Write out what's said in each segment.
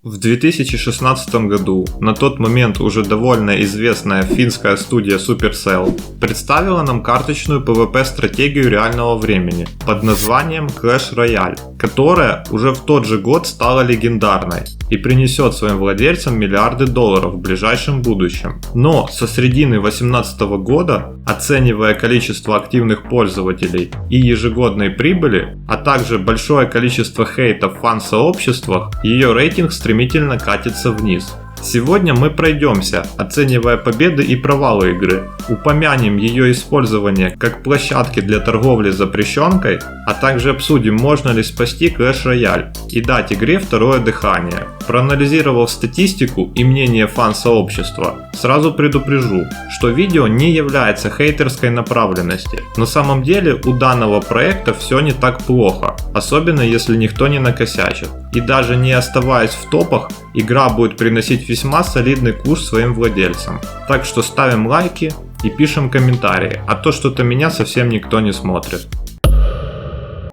В 2016 году на тот момент уже довольно известная финская студия Supercell представила нам карточную PvP-стратегию реального времени под названием Clash Royale, которая уже в тот же год стала легендарной и принесет своим владельцам миллиарды долларов в ближайшем будущем. Но со средины 2018 года, оценивая количество активных пользователей и ежегодной прибыли, а также большое количество хейта в фан-сообществах, ее рейтинг стремительно катится вниз. Сегодня мы пройдемся, оценивая победы и провалы игры, упомянем ее использование как площадки для торговли запрещенкой, а также обсудим, можно ли спасти Clash Royale и дать игре второе дыхание. Проанализировав статистику и мнение фан-сообщества, сразу предупрежу, что видео не является хейтерской направленности. На самом деле у данного проекта все не так плохо, особенно если никто не накосячит. И даже не оставаясь в топах, игра будет приносить весьма солидный курс своим владельцам. Так что ставим лайки и пишем комментарии, а то что-то меня совсем никто не смотрит.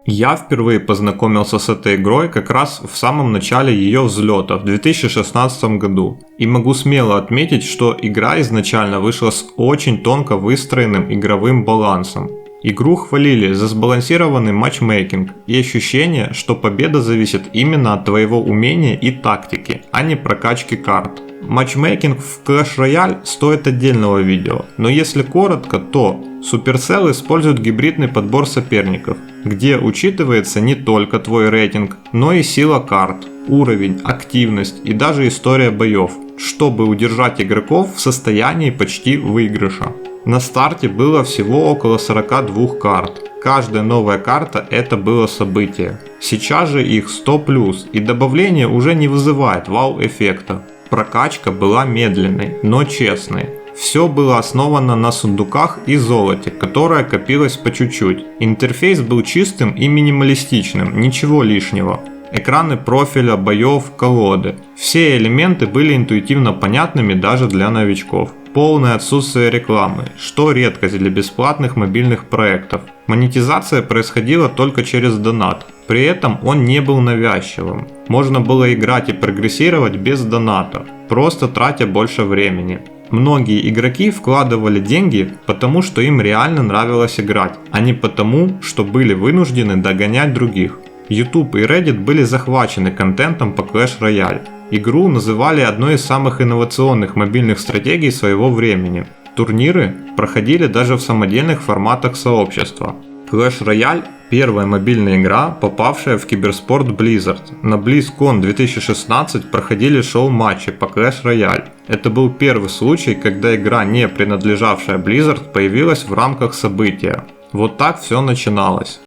Я впервые познакомился с этой игрой как раз в самом начале ее взлета в 2016 году. И могу смело отметить, что игра изначально вышла с очень тонко выстроенным игровым балансом. Игру хвалили за сбалансированный матчмейкинг и ощущение, что победа зависит именно от твоего умения и тактики, а не прокачки карт. Матчмейкинг в Clash Royale стоит отдельного видео, но если коротко, то Supercell использует гибридный подбор соперников, где учитывается не только твой рейтинг, но и сила карт, уровень, активность и даже история боев, чтобы удержать игроков в состоянии почти выигрыша. На старте было всего около 42 карт. Каждая новая карта это было событие. Сейчас же их 100+, и добавление уже не вызывает вау-эффекта. Прокачка была медленной, но честной. Все было основано на сундуках и золоте, которое копилось по чуть-чуть. Интерфейс был чистым и минималистичным, ничего лишнего. Экраны профиля, боев, колоды. Все элементы были интуитивно понятными даже для новичков. Полное отсутствие рекламы, что редкость для бесплатных мобильных проектов. Монетизация происходила только через донат, при этом он не был навязчивым. Можно было играть и прогрессировать без доната, просто тратя больше времени. Многие игроки вкладывали деньги, потому что им реально нравилось играть, а не потому, что были вынуждены догонять других. YouTube и Reddit были захвачены контентом по Clash Royale. Игру называли одной из самых инновационных мобильных стратегий своего времени. Турниры проходили даже в самодельных форматах сообщества. Clash Royale – первая мобильная игра, попавшая в киберспорт Blizzard. На BlizzCon 2016 проходили шоу-матчи по Clash Royale. Это был первый случай, когда игра, не принадлежавшая Blizzard, появилась в рамках события. Вот так все начиналось.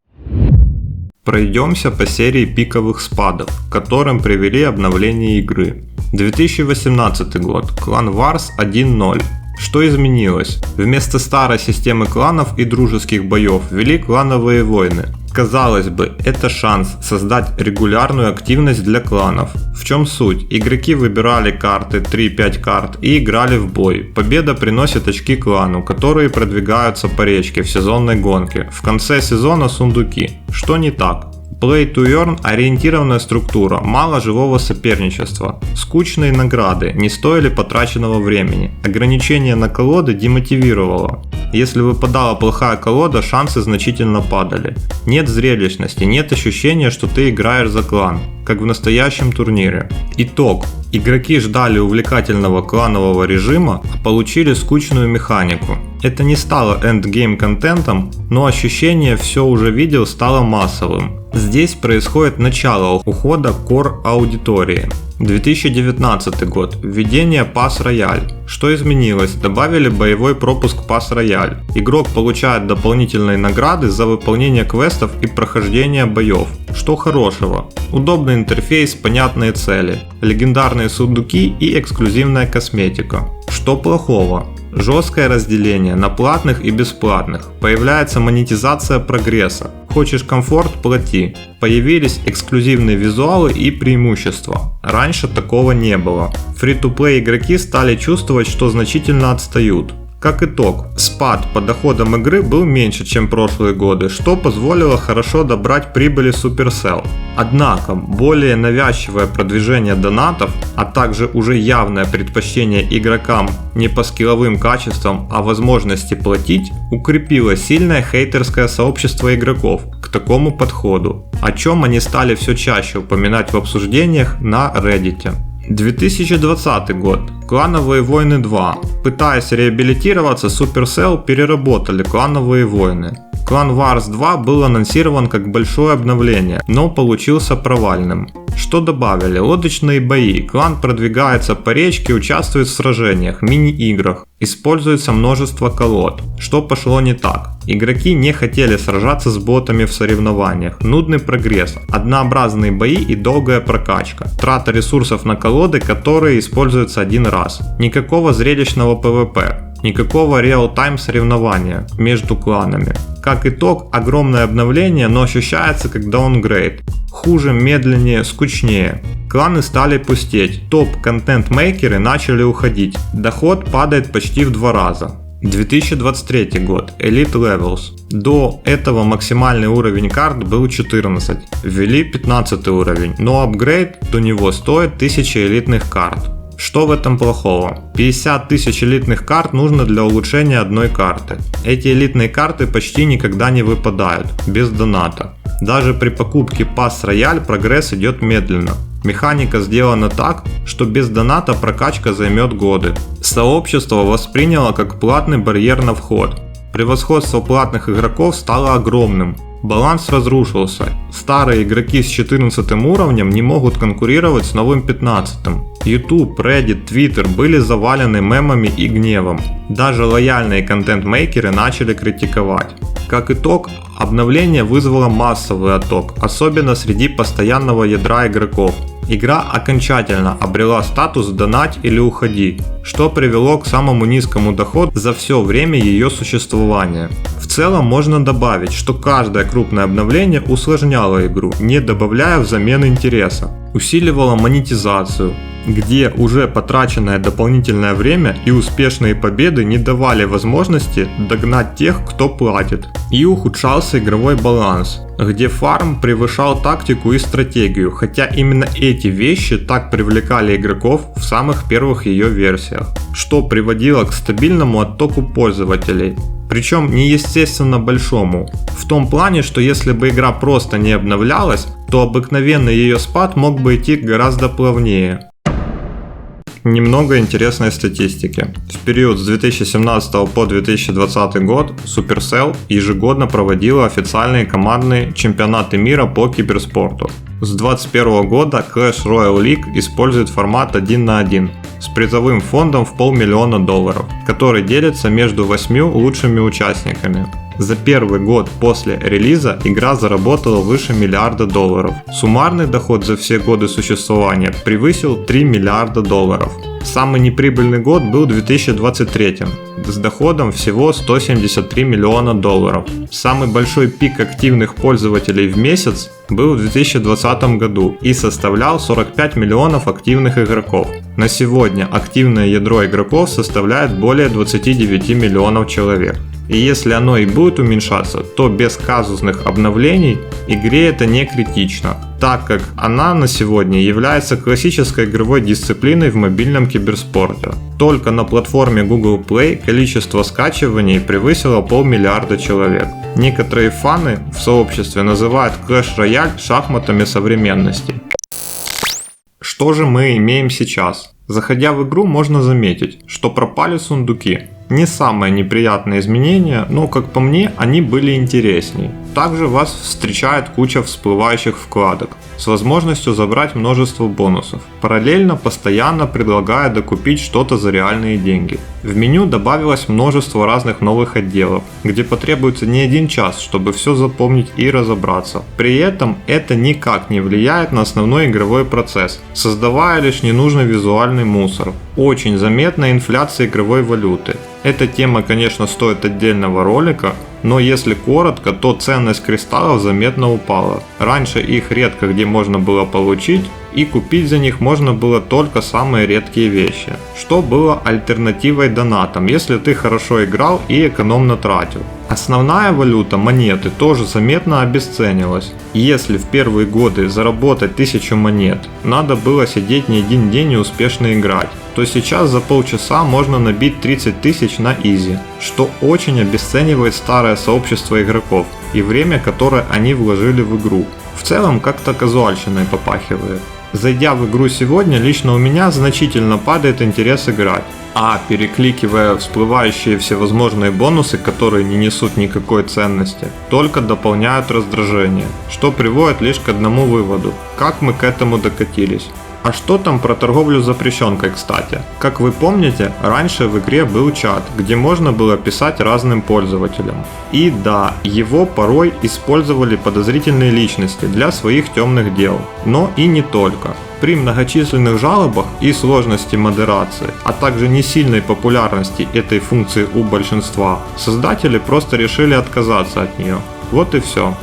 Пройдемся по серии пиковых спадов, к которым привели обновление игры. 2018 год. Clan Wars 1.0. Что изменилось? Вместо старой системы кланов и дружеских боев ввели клановые войны. Казалось бы, это шанс создать регулярную активность для кланов. В чем суть? Игроки выбирали карты, 3-5 карт, и играли в бой. Победа приносит очки клану, которые продвигаются по речке в сезонной гонке. В конце сезона сундуки. Что не так? Play to Earn – ориентированная структура, мало живого соперничества. Скучные награды не стоили потраченного времени. Ограничение на колоды демотивировало. Если выпадала плохая колода, шансы значительно падали. Нет зрелищности, нет ощущения, что ты играешь за клан, как в настоящем турнире. Итог. Игроки ждали увлекательного кланового режима, а получили скучную механику. Это не стало эндгейм контентом, но ощущение «все уже видел» стало массовым. Здесь происходит начало ухода core аудитории. 2019 год. Введение Pass Royale. Что изменилось? Добавили боевой пропуск Pass Royale. Игрок получает дополнительные награды за выполнение квестов и прохождение боев. Что хорошего? Удобный интерфейс, понятные цели, легендарные сундуки и эксклюзивная косметика. Что плохого? Жесткое разделение на платных и бесплатных. Появляется монетизация прогресса. Хочешь комфорт – плати. Появились эксклюзивные визуалы и преимущества. Раньше такого не было. Фри-то-плей игроки стали чувствовать, что значительно отстают. Как итог, спад по доходам игры был меньше, чем прошлые годы, что позволило хорошо добрать прибыли Supercell. Однако, более навязчивое продвижение донатов, а также уже явное предпочтение игрокам не по скилловым качествам, а возможности платить, укрепило сильное хейтерское сообщество игроков к такому подходу, о чем они стали все чаще упоминать в обсуждениях на Reddit. 2020 год. Клановые войны 2. Пытаясь реабилитироваться, Supercell переработали клановые войны. Clan Wars 2 был анонсирован как большое обновление, но получился провальным. Что добавили? Лодочные бои. Клан продвигается по речке, участвует в сражениях, мини-играх. Используется множество колод. Что пошло не так? Игроки не хотели сражаться с ботами в соревнованиях. Нудный прогресс, однообразные бои и долгая прокачка. Трата ресурсов на колоды, которые используются один раз. Никакого зрелищного PvP. Никакого реал-тайм соревнования между кланами. Как итог, огромное обновление, но ощущается как даунгрейд. Хуже, медленнее, скучнее. Кланы стали пустеть, топ-контент-мейкеры начали уходить. Доход падает почти в 2 раза. 2023 год. Elite Levels. До этого максимальный уровень карт был 14. Ввели 15 уровень, но апгрейд до него стоит 1000 элитных карт. Что в этом плохого? 50 тысяч элитных карт нужно для улучшения одной карты. Эти элитные карты почти никогда не выпадают, без доната. Даже при покупке Pass Royale прогресс идет медленно. Механика сделана так, что без доната прокачка займет годы. Сообщество восприняло как платный барьер на вход. Превосходство платных игроков стало огромным. Баланс разрушился. Старые игроки с 14 уровнем не могут конкурировать с новым 15. YouTube, Reddit, Twitter были завалены мемами и гневом. Даже лояльные контент-мейкеры начали критиковать. Как итог, обновление вызвало массовый отток, особенно среди постоянного ядра игроков. Игра окончательно обрела статус «донать или уходи», что привело к самому низкому доходу за все время ее существования. В целом можно добавить, что каждое крупное обновление усложняло игру, не добавляя взамен интереса, усиливало монетизацию, где уже потраченное дополнительное время и успешные победы не давали возможности догнать тех, кто платит, и ухудшался игровой баланс, где фарм превышал тактику и стратегию, хотя именно эти вещи так привлекали игроков в самых первых ее версиях, что приводило к стабильному оттоку пользователей. Причем неестественно большому, в том плане, что если бы игра просто не обновлялась, то обыкновенный ее спад мог бы идти гораздо плавнее. Немного интересной статистики. В период с 2017 по 2020 год Supercell ежегодно проводила официальные командные чемпионаты мира по киберспорту. С 2021 года Clash Royale League использует формат 1 на 1 с призовым фондом в $500 000, который делится между 8 лучшими участниками. За первый год после релиза игра заработала выше $1 миллиарда. Суммарный доход за все годы существования превысил $3 миллиарда. Самый неприбыльный год был 2023 с доходом всего $173 миллиона. Самый большой пик активных пользователей в месяц был в 2020 году и составлял 45 миллионов активных игроков. На сегодня активное ядро игроков составляет более 29 миллионов человек. И если оно и будет уменьшаться, то без казусных обновлений игре это не критично, так как она на сегодня является классической игровой дисциплиной в мобильном киберспорте. Только на платформе Google Play количество скачиваний превысило $500 миллиарда человек. Некоторые фаны в сообществе называют Clash Royale шахматами современности. Что же мы имеем сейчас? Заходя в игру, можно заметить, что пропали сундуки. Не самые неприятные изменения, но, как по мне, они были интересней. Также вас встречает куча всплывающих вкладок с возможностью забрать множество бонусов. Параллельно постоянно предлагая докупить что-то за реальные деньги. В меню добавилось множество разных новых отделов, где потребуется не 1 час, чтобы все запомнить и разобраться. При этом это никак не влияет на основной игровой процесс, создавая лишь ненужный визуальный мусор. Очень заметна инфляция игровой валюты. Эта тема, конечно, стоит отдельного ролика, но если коротко, то ценность кристаллов заметно упала. Раньше их редко где можно было получить, и купить за них можно было только самые редкие вещи, что было альтернативой донатам, если ты хорошо играл и экономно тратил. Основная валюта, монеты, тоже заметно обесценилась. Если в первые годы заработать 1000 монет надо было сидеть не один день и успешно играть, то сейчас за полчаса можно набить 30 000 на изи, что очень обесценивает старое сообщество игроков и время, которое они вложили в игру. В целом как-то казуальщиной попахивает. Зайдя в игру сегодня, лично у меня значительно падает интерес играть. А перекликивая всплывающие всевозможные бонусы, которые не несут никакой ценности, только дополняют раздражение, что приводит лишь к одному выводу: как мы к этому докатились. А что там про торговлю запрещенкой, кстати? Как вы помните, раньше в игре был чат, где можно было писать разным пользователям. И да, его порой использовали подозрительные личности для своих темных дел. Но и не только. При многочисленных жалобах и сложности модерации, а также не сильной популярности этой функции у большинства, создатели просто решили отказаться от нее. Вот и все.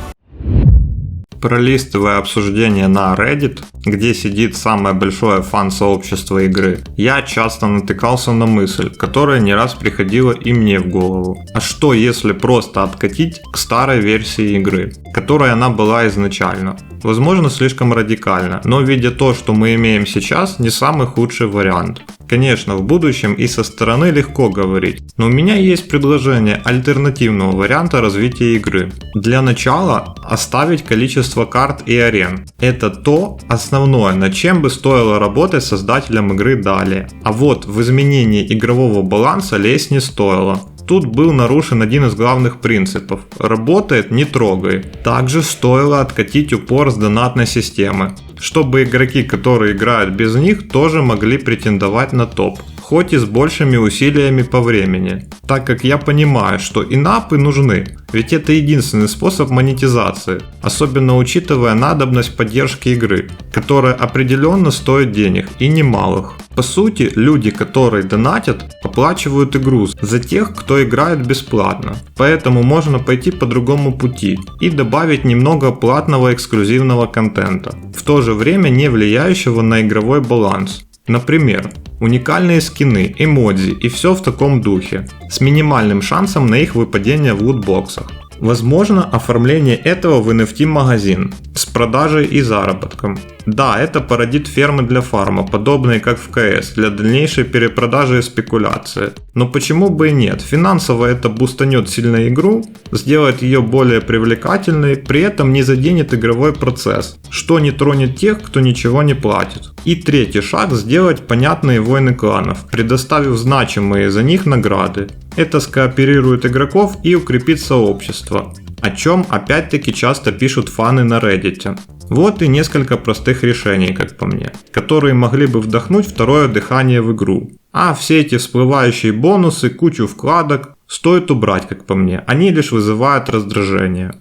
Пролистывая обсуждение на Reddit, где сидит самое большое фан-сообщество игры, я часто натыкался на мысль, которая не раз приходила и мне в голову. А что если просто откатить к старой версии игры, которой она была изначально? Возможно, слишком радикально, но видя то, что мы имеем сейчас, не самый худший вариант. Конечно, в будущем и со стороны легко говорить, но у меня есть предложение альтернативного варианта развития игры. Для начала оставить количество карт и арен. Это то основное, над чем бы стоило работать создателям игры далее. А вот в изменении игрового баланса лезть не стоило. Тут был нарушен один из главных принципов – работает – не трогай. Также стоило откатить упор с донатной системы, чтобы игроки, которые играют без них, тоже могли претендовать на топ, хоть и с большими усилиями по времени. Так как я понимаю, что инапы нужны, ведь это единственный способ монетизации, особенно учитывая надобность поддержки игры, которая определенно стоит денег и немалых. По сути, люди, которые донатят, оплачивают игру за тех, кто играет бесплатно. Поэтому можно пойти по другому пути и добавить немного платного эксклюзивного контента, в то же время не влияющего на игровой баланс. Например, уникальные скины, эмодзи и все в таком духе, с минимальным шансом на их выпадение в лутбоксах. Возможно, оформление этого в NFT-магазин с продажей и заработком. Да, это породит фермы для фарма, подобные как в КС, для дальнейшей перепродажи и спекуляции. Но почему бы и нет? Финансово это бустанет сильно игру, сделает ее более привлекательной, при этом не заденет игровой процесс, что не тронет тех, кто ничего не платит. И третий шаг – сделать понятные войны кланов, предоставив значимые за них награды. Это скооперирует игроков и укрепит сообщество, о чем опять-таки часто пишут фаны на Reddit. Вот и несколько простых решений, как по мне, которые могли бы вдохнуть второе дыхание в игру. А все эти всплывающие бонусы, кучу вкладок стоит убрать, как по мне, они лишь вызывают раздражение.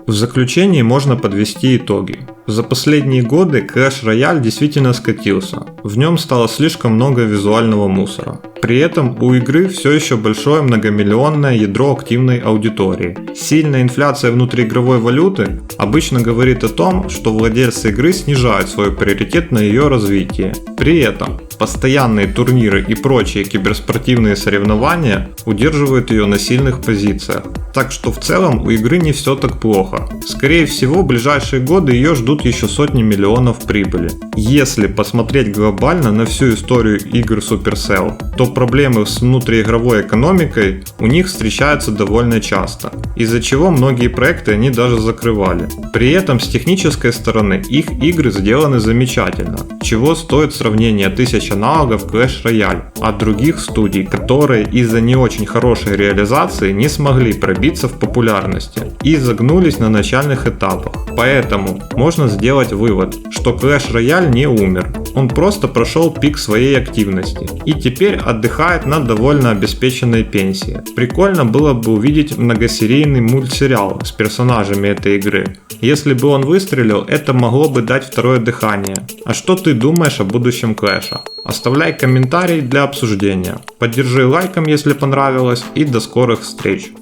В заключении можно подвести итоги. За последние годы Clash Royale действительно скатился. В нем стало слишком много визуального мусора. При этом у игры все еще большое многомиллионное ядро активной аудитории. Сильная инфляция внутриигровой валюты обычно говорит о том, что владельцы игры снижают свой приоритет на ее развитие. При этом постоянные турниры и прочие киберспортивные соревнования удерживают ее на сильных позициях. Так что в целом у игры не все так плохо. Скорее всего, в ближайшие годы ее ждут еще сотни миллионов прибыли. Если посмотреть глобально на всю историю игр Supercell, то проблемы с внутриигровой экономикой у них встречаются довольно часто, из-за чего многие проекты они даже закрывали. При этом с технической стороны их игры сделаны замечательно, чего стоит сравнение 1000 аналогов Clash Royale от других студий, которые из-за не очень хорошей реализации не смогли пробиться в популярности и загнулись на начальных этапах. Поэтому можно сделать вывод, что Clash Royale не умер, он просто прошел пик своей активности и теперь отдыхает на довольно обеспеченной пенсии. Прикольно было бы увидеть многосерийный мультсериал с персонажами этой игры. Если бы он выстрелил, это могло бы дать второе дыхание. А что ты думаешь о будущем Клэша? Оставляй комментарий для обсуждения. Поддержи лайком, если понравилось, и до скорых встреч.